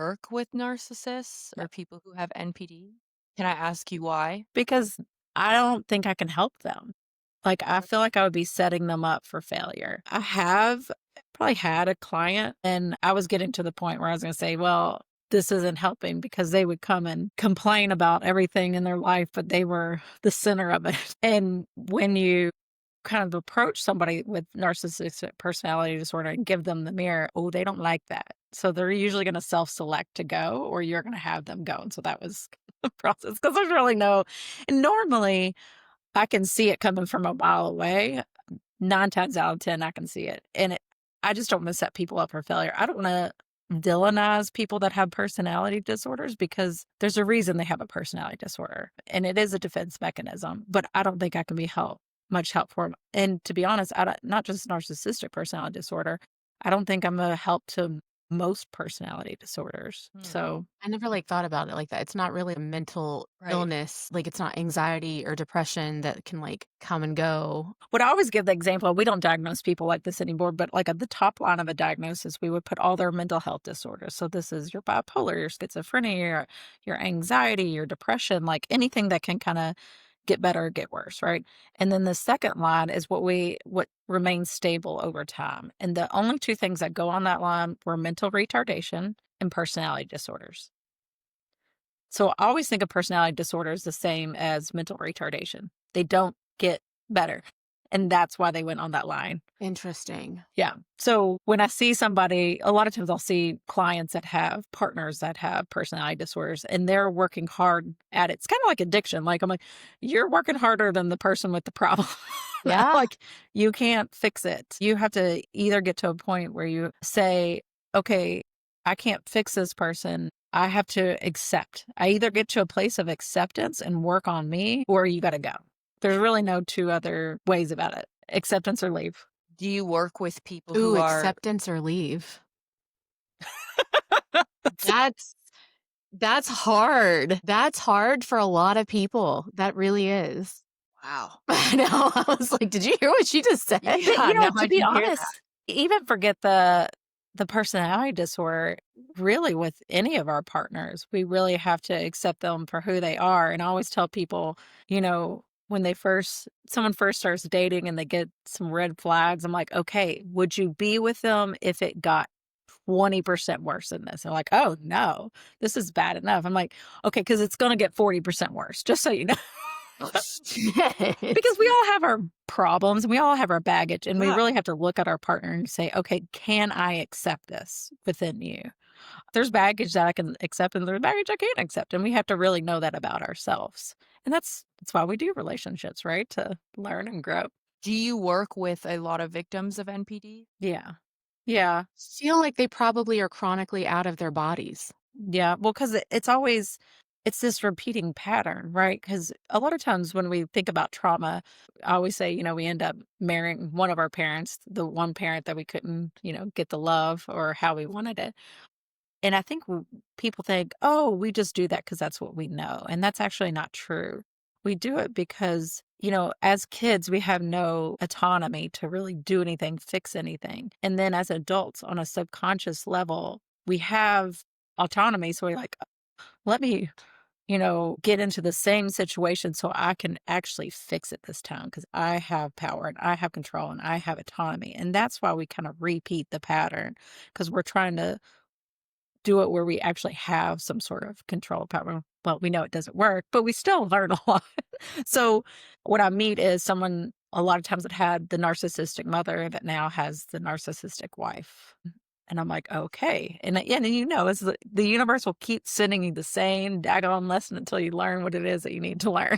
work with narcissists No. or people who have NPD? Can I ask you why? Because I don't think I can help them. Like, I Okay. feel like I would be setting them up for failure. I have probably had a client, and I was getting to the point where I was gonna say, "Well, this isn't helping," because they would come and complain about everything in their life, but they were the center of it. And when you kind of approach somebody with narcissistic personality disorder and give them the mirror, oh, they don't like that. So they're usually going to self-select to go, or you're going to have them go. And so that was the process because there's really no, and normally I can see it coming from a mile away. 9 times out of 10, I can see it. I just don't want to set people up for failure. I don't want to villainize people that have personality disorders because there's a reason they have a personality disorder and it is a defense mechanism, but I don't think I can be much help for them. And to be honest, not just narcissistic personality disorder, I don't think I'm a help to most personality disorders. Hmm. So, I never like thought about it like that. It's not really a mental right. illness. Like it's not anxiety or depression that can like come and go. Would I always give the example, we don't diagnose people like this anymore, but like at the top line of a diagnosis, we would put all their mental health disorders. So this is your bipolar, your schizophrenia, your anxiety, your depression, like anything that can kind of get better or get worse, right? And then the second line is what remains stable over time. And the only two things that go on that line were mental retardation and personality disorders. So I always think of personality disorders the same as mental retardation. They don't get better. And that's why they went on that line. Interesting. Yeah. So when I see somebody, a lot of times I'll see clients that have partners that have personality disorders and they're working hard at it. It's kind of like addiction. Like I'm like, you're working harder than the person with the problem. Yeah. Like you can't fix it. You have to either get to a point where you say, okay, I can't fix this person. I have to accept. I either get to a place of acceptance and work on me or you got to go. There's really no two other ways about it. Acceptance or leave. Do you work with people Ooh, who are acceptance or leave. that's that's hard. That's hard for a lot of people. That really is. Wow. I know. I was like, "Did you hear what she just said?" But, Yeah, no, to I be didn't hear that. honest, even forget the personality disorder, really with any of our partners, we really have to accept them for who they are. And I always tell people, when someone first starts dating and they get some red flags, I'm like, okay, would you be with them if it got 20% worse than this? They're like, oh no, this is bad enough. I'm like, okay, because it's going to get 40% worse, just so you know. Oh, shit. Because we all have our problems, we all have our baggage, and we Yeah. really have to look at our partner and say, "Okay, can I accept this within you?" There's baggage that I can accept, and there's baggage I can't accept, and we have to really know that about ourselves. And that's why we do relationships, right? To learn and grow. Do you work with a lot of victims of NPD? Yeah. Yeah. Feel like they probably are chronically out of their bodies. Yeah, well, 'cause it's this repeating pattern, right? Because a lot of times when we think about trauma, I always say, we end up marrying one of our parents, the one parent that we couldn't, get the love or how we wanted it. And I think people think, "Oh, we just do that because that's what we know," and that's actually not true. We do it because, as kids, we have no autonomy to really do anything, fix anything. And then as adults, on a subconscious level, we have autonomy, so we're like, "Let me, get into the same situation so I can actually fix it this time because I have power and I have control and I have autonomy." And that's why we kind of repeat the pattern because we're trying to do it where we actually have some sort of control power. Well, we know it doesn't work, but we still learn a lot. So what I meet is someone a lot of times that had the narcissistic mother that now has the narcissistic wife. And I'm like, okay. And yeah, and it's the universe will keep sending you the same daggone lesson until you learn what it is that you need to learn.